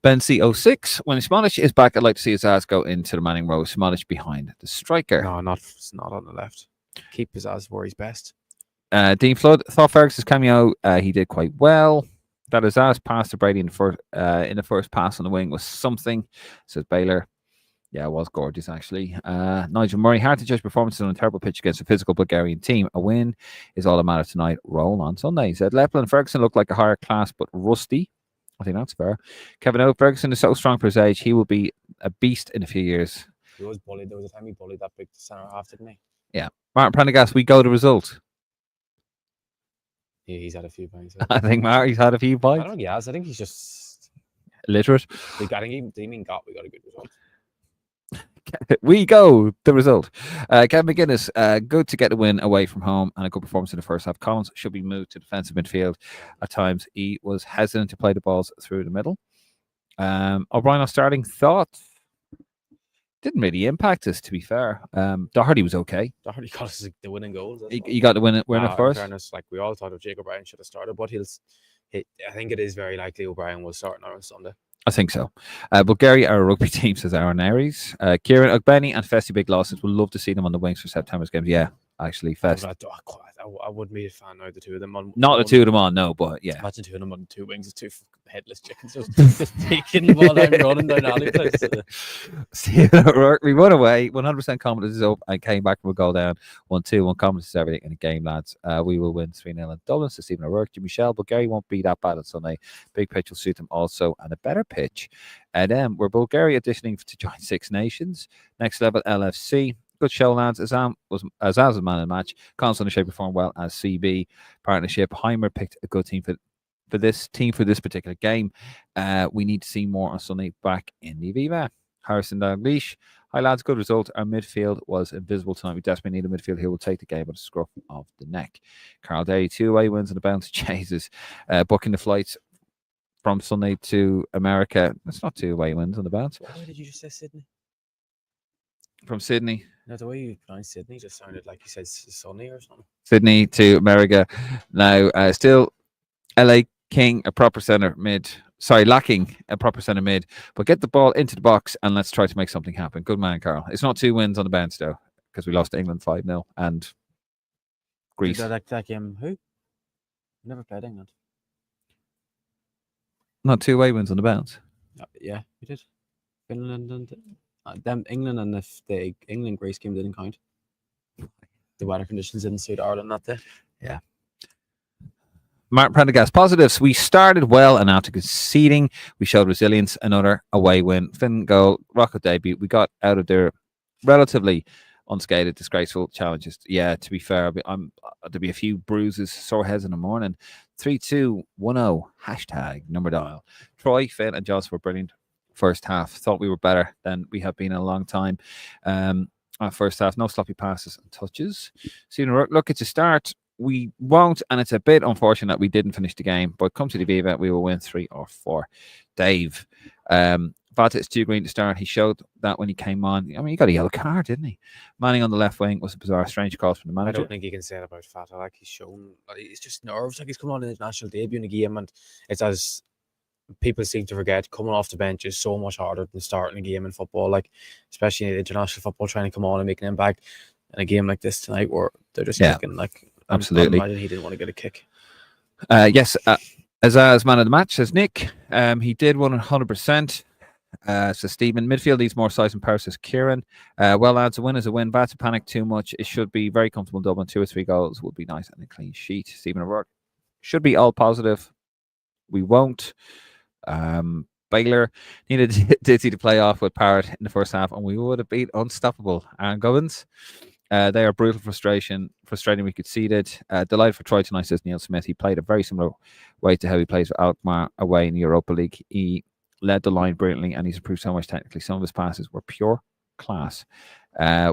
Ben C06, when Smolich is back, I'd like to see his ass go into the Manning row. Smolich behind the striker. No, not on the left. Keep his ass where he's best. Dean Flood thought Ferguson's cameo, he did quite well. That his ass pass to Brady in the first pass on the wing was something, says Baylor. Yeah, it was gorgeous, actually. Nigel Murray, hard to judge performances on a terrible pitch against a physical Bulgarian team. A win is all that matters tonight. Roll on Sunday. He said Lepland and Ferguson look like a higher class, but rusty. I think that's fair. Kevin O. Ferguson is so strong for his age. He will be a beast in a few years. He was bullied. There was a time he bullied that big centre half, didn't he? Yeah. Martin Prendergast, we go to result. Yeah, he's had a few pints. I think Marty's had a few I bites. don't think he has. I think he's just Literate. we got a good result. We go the result. Kevin McGuinness, good to get a win away from home and a good performance in the first half. Collins should be moved to defensive midfield. At times, he was hesitant to play the balls through the middle. O'Brien starting thought didn't really impact us, to be fair. Doherty was okay. Doherty got us the winning goals. He got the winner first. In fairness, like we all thought of Jake O'Brien should have started, but I think it is very likely O'Brien will start on Sunday. I think so. Bulgaria are a rugby team, says Aaron Aries. Kieran Ogbeni and Festi big losses. We'll love to see them on the wings for September's games. Yeah, actually, Fest. I wouldn't be a fan of the two of them on. Not the two of them on, no, but yeah. Imagine two of them on two wings. It's two headless chickens just taking the ball down, running down alley place. Stephen O'Rourke, we won away. 100% confidence is up and came back from a goal down. 1-2. One confidence is everything in the game, lads. We will win 3-0 in Dublin. So Stephen O'Rourke, Jimmy Michelle, Bulgaria won't be that bad on Sunday. Big pitch will suit them also, and a better pitch. And we're Bulgaria auditioning to join Six Nations. Next level LFC. Good show, lads. Azaz was man of the match. Collins Undershape performed well as CB partnership. Heimer picked a good team for this particular game. We need to see more on Sunday back in the Aviva. Harrison Dalglish. Hi, lads. Good result. Our midfield was invisible tonight. We desperately need a midfield who will take the game at the scruff of the neck. Carl Day, 2 away wins on the bounce. Jesus. Booking the flights from Sunday to America. That's not 2 away wins on the bounce. Why did you just say Sydney? From Sydney. No, the way you pronounced Sydney just sounded like you said Sunny or something. Sydney to America. Now, still LA King, a proper centre mid. Sorry, lacking a proper centre mid. But get the ball into the box and let's try to make something happen. Good man, Carl. It's not 2 wins on the bounce, though, because we lost to England 5-0 and Greece. That game, who? Never played England. Not 2 away wins on the bounce. Yeah, we did. Finland and England and the England Greece game didn't count. The weather conditions didn't suit Ireland that day. Yeah. Martin Prendergast, positives. We started well and after conceding, we showed resilience. Another away win. Finn goal, rocket debut. We got out of there relatively unscathed. Disgraceful challenges. Yeah, to be fair, there'll be a few bruises, sore heads in the morning. 3-2-1-0. # number dial. Troy, Finn, and Joss were brilliant. First half, thought we were better than we have been in a long time. First half, no sloppy passes and touches. Look, it's a start. We won't, and it's a bit unfortunate that we didn't finish the game, but come to the Viva, we will win 3 or 4. Dave, Vata is too green to start. He showed that when he came on. I mean, he got a yellow card, didn't he? Manning on the left wing was a bizarre, strange call from the manager. I don't think you can say that about Vata. Like, he's shown, it's just nerves. Like, he's coming on in his national debut in a game, and it's as people seem to forget, coming off the bench is so much harder than starting a game in football, like especially in international football, trying to come on and make an impact in a game like this tonight where they're just kicking. Like, absolutely. I imagine he didn't want to get a kick. Yes, as man of the match, says Nick. He did 100%. So Stephen, midfield needs more size and power, says Kieran. Well, lads, a win is a win. Bad to panic too much. It should be very comfortable in Dublin. 2 or 3 goals would be nice and a clean sheet. Stephen O'Rourke should be all positive. we won't. Baylor needed Dizzy to play off with Parrott in the first half, and we would have beat unstoppable Aaron Gubbins. They are brutal frustrating. We conceded. Delighted for Troy tonight, says Neil Smith. He played a very similar way to how he plays with Alkmaar away in the Europa League. He led the line brilliantly, and he's improved so much technically. Some of his passes were pure class.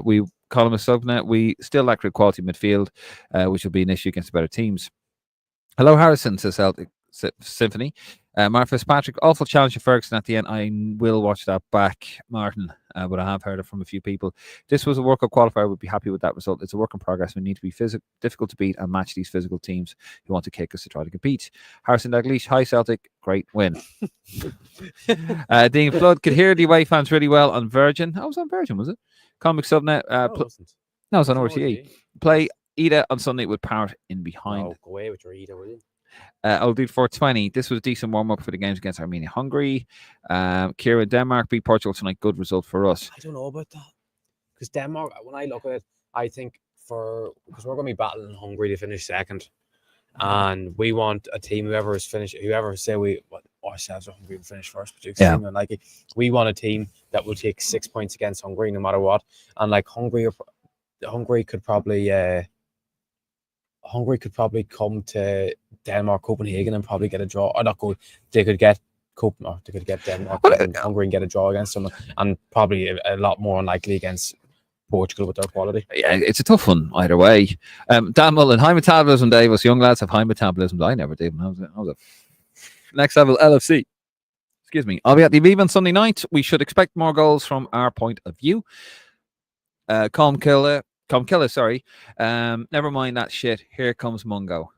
We call him a subnet. We still lack good quality midfield, which will be an issue against the better teams. Hello, Harrison, says Celtic Symphony. Mark Fitzpatrick, awful challenge to Ferguson at the end. I will watch that back, Martin, but I have heard it from a few people. This was a World Cup qualifier. We'd be happy with that result. It's a work in progress. We need to be difficult to beat and match these physical teams who want to kick us to try to compete. Harrison Dalglish, hi Celtic, great win. Dean Flood could hear the away fans really well on Virgin. I was on Virgin, was it? Comic Subnet. No, it wasn't. No, it was on RTE. Play Ida on Sunday with Parrott in behind. Oh, go away with your Ida, will you? I'll do 420. This was a decent warm-up for the games against Armenia, Hungary. Kieran, Denmark beat Portugal tonight. Good result for us. I don't know about that. Because Denmark, when I look at it, I think because we're going to be battling Hungary to finish second. And we want a team, whoever say we ourselves are Hungary to finish first, but like it, we want a team that will take 6 points against Hungary no matter what. And like Hungary could probably come to Denmark, Copenhagen, and probably get a draw. Or not go. They could get Denmark and Hungary and get a draw against them, and probably a lot more unlikely against Portugal with their quality. Yeah, it's a tough one either way. Dan Mullen, high metabolism, Dave. Us young lads have high metabolism. I never did. I was a next level LFC. Excuse me. I'll be at the Aviva on Sunday night. We should expect more goals from our point of view. Comkilla, sorry. Never mind that shit. Here comes Mungo.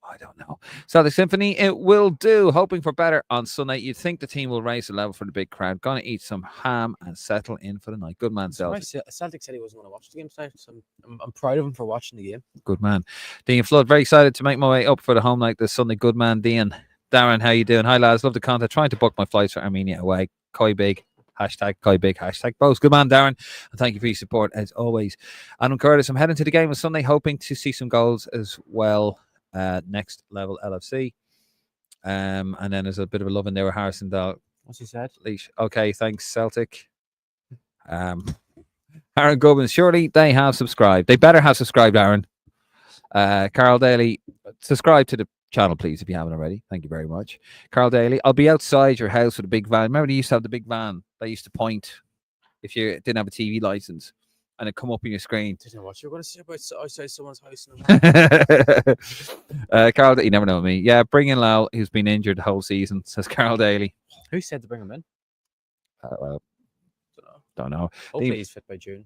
I don't know. Celtic Symphony, it will do. Hoping for better on Sunday. You'd think the team will raise the level for the big crowd. Gonna eat some ham and settle in for the night. Good man, Celtic. Celtic said he wasn't going to watch the game tonight, so I'm proud of him for watching the game. Good man. Dean Flood, very excited to make my way up for the home night this Sunday. Good man, Dean. Darren, how you doing? Hi, lads. Love the content. Trying to book my flights for Armenia away. Koi Big. Hashtag Koi Big, hashtag Boast. Good man, Darren. And thank you for your support as always. Adam Curtis, I'm heading to the game on Sunday, hoping to see some goals as well. Next level LFC. And then there's a bit of a love in there with Harrison Dahl. What's he said? Leash. Okay, thanks, Celtic. Aaron Gubbins, surely they have subscribed. They better have subscribed, Aaron. Carl Daly, subscribe to the channel, please, if you haven't already. Thank you very much. Carl Daly, I'll be outside your house with a big van. Remember they used to have the big van that used to point if you didn't have a TV license and it come up on your screen. Didn't know what you were going to say about outside someone's house. Carl, you never know me. Yeah, bring in Lal, who's been injured the whole season, says Carl Daly. Who said to bring him in? Well, don't know. Hopefully he's fit by June.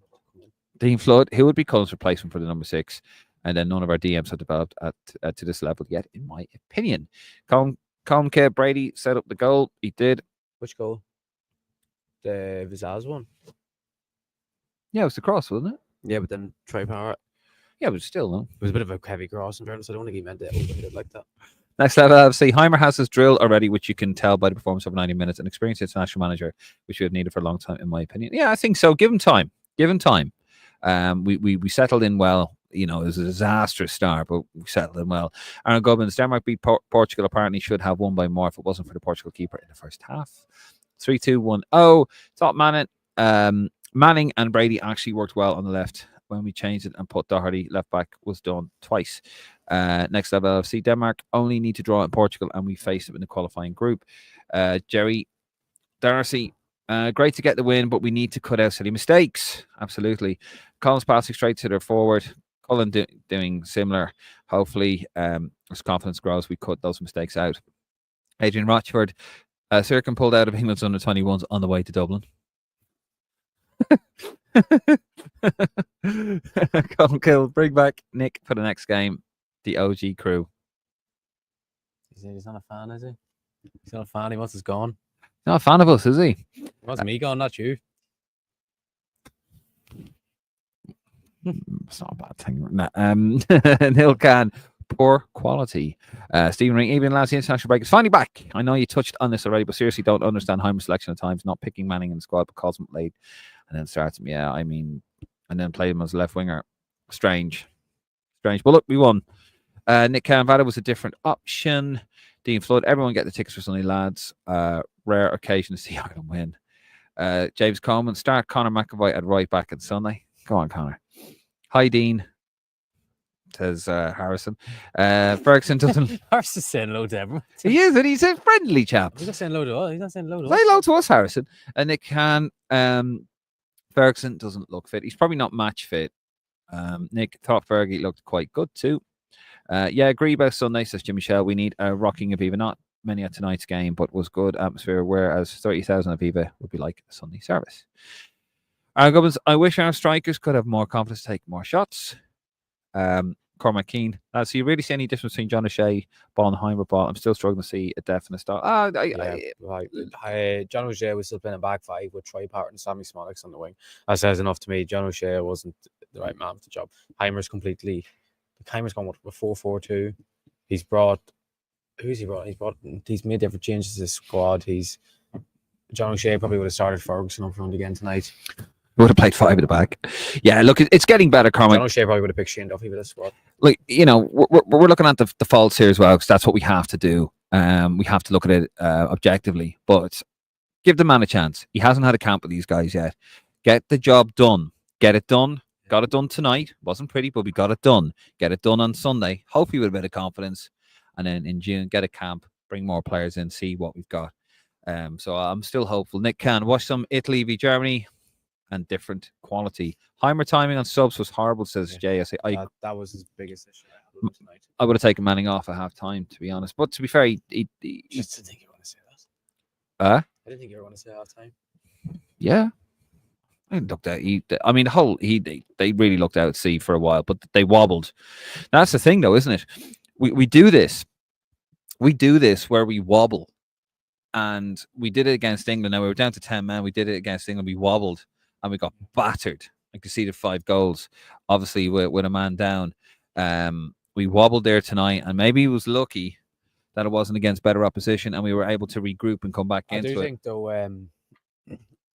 Dean Flood, who would be Cullen's replacement for the number 6? And then none of our DMs have developed to this level yet, in my opinion. Colin Brady set up the goal. He did. Which goal? The Vizaz one? Yeah, it was the cross, wasn't it? Yeah, but then Trey Parrott. Yeah, but still, no. It was a bit of a heavy cross in fairness. I don't think he meant to overhit it like that. Next level, LFC. Heimer has his drill already, which you can tell by the performance of 90 minutes. An experienced international manager, which we have needed for a long time, in my opinion. Yeah, I think so. Give him time. We settled in well. You know, it was a disastrous start, but we settled in well. Aaron Gubbins, Denmark beat Portugal. Apparently should have won by more if it wasn't for the Portugal keeper in the first half. 3-2-1-0. Thought Manning and Brady actually worked well on the left when we changed it and put Doherty left back. Was done twice. Next level LFC. Denmark only need to draw in Portugal, and we face them in the qualifying group. Jerry Darcy. Great to get the win, but we need to cut out silly mistakes. Absolutely. Collins passing straight to their forward. Cullen doing similar. Hopefully, as confidence grows, we cut those mistakes out. Adrian Rochford. Sirkin pulled out of England's under 21s on the way to Dublin. Colin Kill, bring back Nick for the next game. The OG crew. He's not a fan, is he? He's not a fan. He wants us gone. Not a fan of us, is he? He wants me gone, not you. It's not a bad thing. Neil Khan, poor quality. Stephen Ring, even last international break is finally back. I know you touched on this already, but seriously don't understand Heimer's selection at times, not picking Manning in the squad, but calls him late and then starts him. Yeah, I mean, and then played him as a left winger. Strange. But look, we won. Nick Canvada was a different option. Dean Flood, everyone get the tickets for Sunday, lads. Rare occasion to see Ireland win. James Coleman, start Conor McAvoy at right back on Sunday. Go on, Conor. Hi, Dean, says Harrison. Ferguson doesn't. Harrison's saying hello to everyone. He is, and he's a friendly chap. He's not saying hello to us. He's not saying hello to Say us. hello to us, Harrison. And Nick Can. Ferguson doesn't look fit. He's probably not match fit. Nick thought Fergie looked quite good too. Yeah, agree about Sunday, says Jimmy Shell. We need a rocking Aviva, not many at tonight's game, but was good atmosphere, whereas 30,000 Aviva would be like a Sunday service. Gubbins, I wish our strikers could have more confidence to take more shots. Cormac Keane. So you really see any difference between John O'Shea ball and Heimer ball? I'm still struggling to see a definite start. John O'Shea was still playing a back five with Troy Parrott and Sammy Smollett on the wing. That says enough to me. John O'Shea wasn't the right man for the job. Heimer's gone with 4-4-2. He's brought. Who's he brought? He's made different changes to the squad. John O'Shea probably would have started Ferguson up front again tonight. Would have played 5 at the back. Yeah, look, it's getting better, Cormac. John O'Shea probably would have picked Shane Duffy with this squad. Like, we're looking at the faults here as well, because that's what we have to do. We have to look at it objectively, but give the man a chance. He hasn't had a camp with these guys yet. Get the job done. Get it done. Got it done tonight. Wasn't pretty, but we got it done. Get it done on Sunday. Hopefully with a bit of confidence. And then in June, get a camp, bring more players in, see what we've got. So I'm still hopeful. Nick Can, watch some Italy v Germany and different quality. Heimer timing on subs was horrible, says Jay. That was his biggest issue tonight. I would have taken Manning off at half time, to be honest. But to be fair, Just didn't think you were going to say that. I didn't think you were going to say half time. Yeah. I looked out. They really looked out at sea for a while, but they wobbled. That's the thing, though, isn't it? We do this. We do this where we wobble, and we did it against England. Now we were down to 10 men. We did it against England. We wobbled, and we got battered. I conceded 5 goals, obviously with a man down. We wobbled there tonight, and maybe he was lucky that it wasn't against better opposition, and we were able to regroup and come back into it. I do think, though,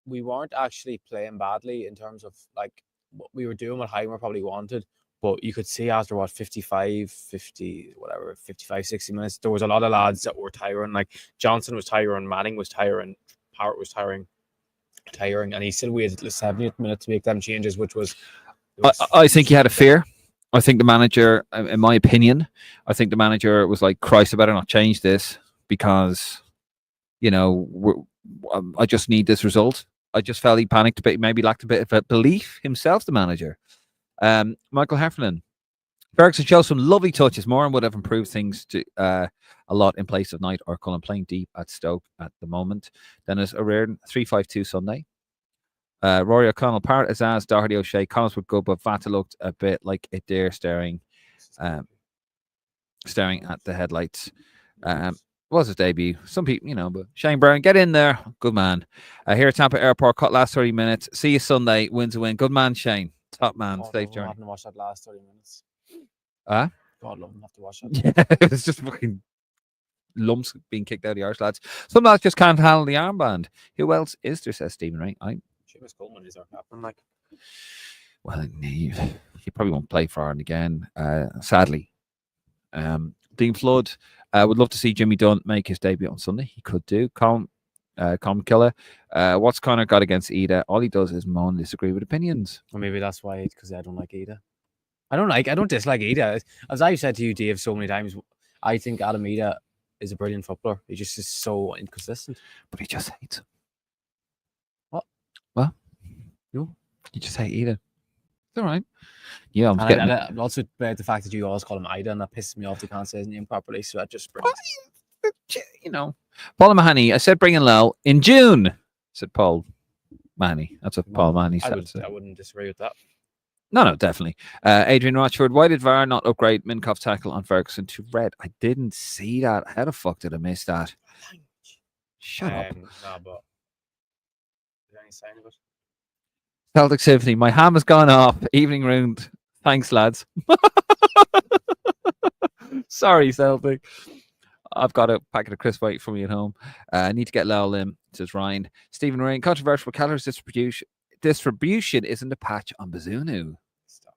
we weren't actually playing badly in terms of like what we were doing, what Heimer probably wanted. But you could see after 55, 60 minutes, there was a lot of lads that were tiring. Like Johnson was tiring, Manning was tiring, Parrott was tiring, and he still waited the 70th minute to make them changes, which was. I think he had a fear. I think the manager, in my opinion, was like, Christ, I better not change this because, I just need this result. I just felt he panicked a bit, maybe lacked a bit of belief himself, the manager. Michael Heffernan. Ferguson shows some lovely touches. Moran would have improved things to a lot in place of Knight or Cullen playing deep at Stoke at the moment. Dennis O'Riordan, 3-5-2 Sunday. Rory O'Connell, Parrott, Azaz, Doherty, O'Shea, Collins were good, but Vata looked a bit like a deer staring at the headlights. Was his debut. Some people, but Shane Brown, get in there. Good man. Here at Tampa Airport, cut last 30 minutes. See you Sunday. Win's a win. Good man, Shane. Top man. Safe journey. I haven't watched that last 30 minutes. God love him. Have to watch that. Yeah, it was just fucking lumps being kicked out of the Irish lads. Some lads just can't handle the armband. Who else is there, says Stephen Ray? Seamus Coleman is our captain. Well, he probably won't play for Ireland again, sadly. Dean Flood, would love to see Jimmy Dunn make his debut on Sunday. He could do. Colin Killer. What's Connor got against Ida? All he does is moan and disagree with opinions. Well, maybe that's why, because I don't like Ida. I don't dislike Ida. As I've said to you, Dave, so many times, I think Adam Ida is a brilliant footballer. He just is so inconsistent. But he just hates him. What? Well, no. You just hate Ida. It's all right. Yeah, I'm also about the fact that you always call him Ida, and that pisses me off. You can't say his name properly, so that just brings. Paul Mahoney. I said bring in Lowell in June. Said Paul Mahoney. That's what Paul Mahoney said. I wouldn't disagree with that. No, definitely. Adrian Rochford. Why did VAR not upgrade Minkoff's tackle on Ferguson to red? I didn't see that. How the fuck did I miss that? Shut up. No, but is there any sign of it? Celtic Symphony. My ham has gone off. Evening round. Thanks, lads. Sorry, Celtic. I've got a packet of crisp wait for me at home. I need to get Lowell in, says Ryan. Stephen Rain. Controversial. Calories distribution isn't a patch on Bazunu. Stop.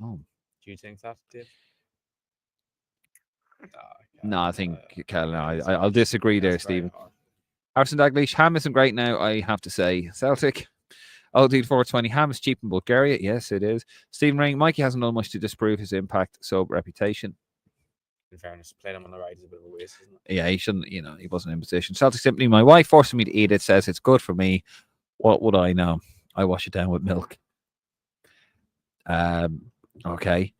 No. Do you think that, Dave? No, I think, Kel, no, I'll disagree there, Stephen. Harrison Dalglish, Ham isn't great now, I have to say. Celtic, OD 420, Ham is cheap in Bulgaria. Yes, it is. Stephen Ring, Mikey hasn't done much to disprove his impact, so reputation. In fairness, playing him on the right is a bit of a waste, isn't it? Yeah, he shouldn't, he wasn't in position. Celtic simply, my wife forcing me to eat it, says it's good for me. What would I know? I wash it down with milk. Okay.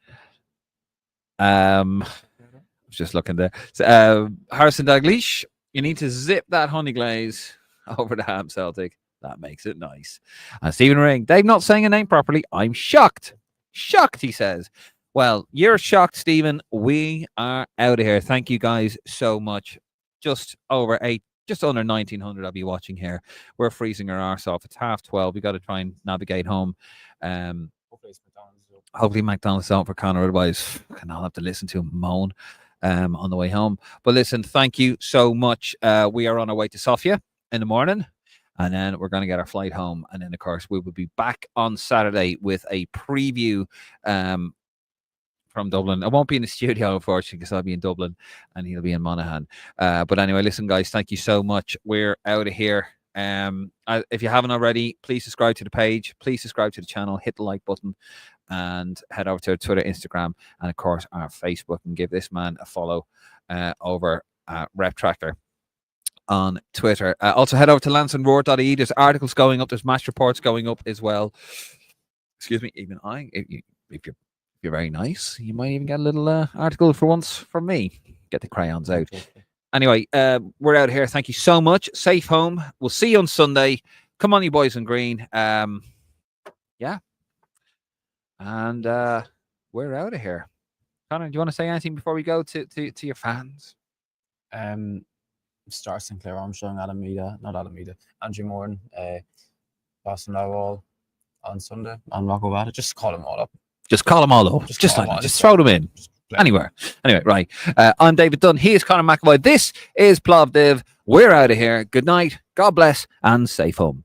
Just looking there. So, Harrison Dalglish, you need to zip that honey glaze over the Ham, Celtic. That makes it nice. And Stephen Ring, Dave not saying a name properly. I'm shocked. Shocked, he says. Well, you're shocked, Stephen. We are out of here. Thank you guys so much. Just under 1900 I'll be watching here. We're freezing our arse off. It's 12:30. We got to try and navigate home. Hopefully McDonald's out for Connor. Otherwise, I'll have to listen to him moan on the way home. But listen, thank you so much. We are on our way to Sofia in the morning. And then we're going to get our flight home. And then, of course, we will be back on Saturday with a preview from Dublin. I won't be in the studio, unfortunately, because I'll be in Dublin and he'll be in Monaghan. But anyway, listen, guys, thank you so much. We're out of here. If you haven't already, please subscribe to the page. Please subscribe to the channel. Hit the like button and head over to our Twitter, Instagram, and, of course, our Facebook. And give this man a follow over at Rep Tractor on Twitter. Also, head over to LansdowneROAR.ie. There's articles going up. There's match reports going up as well. Excuse me. Even if you're very nice, you might even get a little article for once from me. Get the crayons out. Anyway, we're out of here. Thank you so much. Safe home. We'll see you on Sunday. Come on, you boys in green. Yeah. And we're out of here. Connor, do you want to say anything before we go to your fans? Star Sinclair Armstrong, Andrew Moran, Boston Lowell on Sunday, on Rocco Vada. Just call them all up. Just call them all up. Just throw them in. Anywhere. Anyway, right. I'm David Dunn. He is Conor McAvoy. This is Plovdiv. We're out of here. Good night. God bless and safe home.